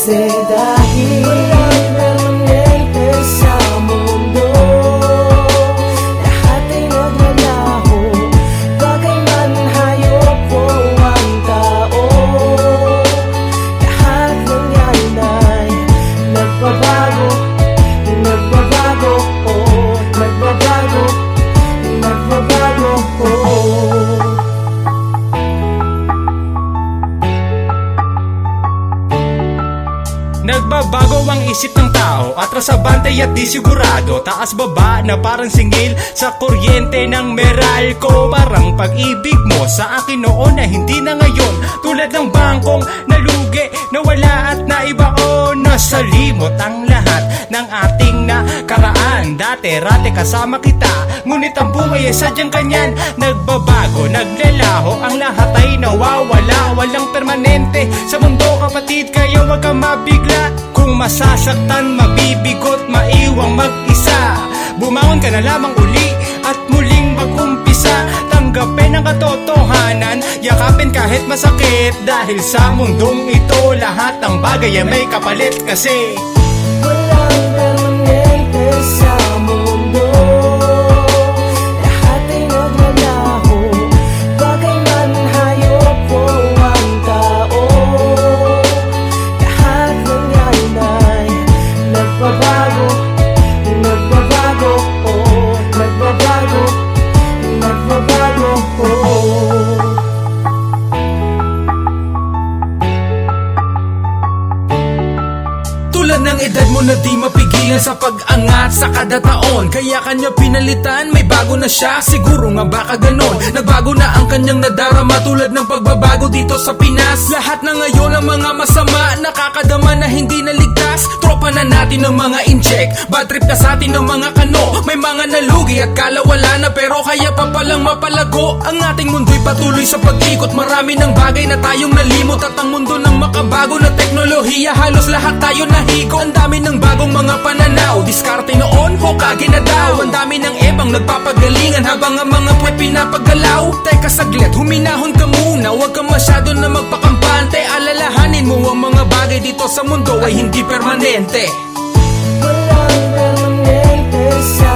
Kasi dahil walang permanente sa mundo, lahat ay naglalaho, bagay man hayop o ang tao. Lahat ng yan ay nagbabago, nagbabago, oh, nagbabago, nagbabago, oh. Nagbabago ang isip ng tao, atras sa bantay at di sigurado, taas baba na parang singil sa kuryente ng Meralco. Parang pag-ibig mo sa akin noon na hindi na ngayon, tulad ng bangkong nalugi, nawala at naibaon. Nasalimot ang lahat ng ating nakaraan, dati-rate kasama kita, ngunit ang buhay ay sadyang kanyan. Nagbabago, naglalaho, ang lahat ay nawawala, walang permanente sa mundo kapatid, kaya wag kang mabigla. Kung masasaktan, mabibigot, maiwang mag-isa, bumangon ka na lamang uli at muling mag-umpisa. Tanggapin ang katotohanan, yakapin kahit masakit, dahil sa mundong ito lahat ng bagay ay may kapalit. Kasi walang permanente sa mundo, lahat ay naglalaho, bagay man hayop o ang tao. Lahat ng yan ay nagbabago, nagbabago, oh, nagbabago, nagbabago, oh. Tulad ng edad mo na di mapigilan sa pag-angat sa kada taon, kaya kanya pinalitan, may bago na siya, siguro nga baka ganon. Nagbago na ang kanyang nadarama, tulad ng pagbabago dito sa Pinas. Lahat na ngayon ang mga masama, nakakadama na hindi naligtas. Tropa na natin ng mga inject, bad trip na sa atin ng mga kano. May mga nalugi at kalawala na, pero kaya pa palang mapalago. Ang ating mundo'y patuloy sa pag-ikot, marami ng bagay na tayong nalimot. At ang mundo ng makabago na teknolohiya, halos lahat tayo nahihiko. Ang dami ng bagong mga pananaw, diskarte noon, Hokage na daw. Ang dami ng ebang nagpapagalingan, habang ang mga puwet pinapagalaw. Teka saglit, huminahon ka muna, huwag ka masyado na magpakampante. Alalahanin mo ang mga bagay dito sa mundo ay hindi permanente. Walang permanente sa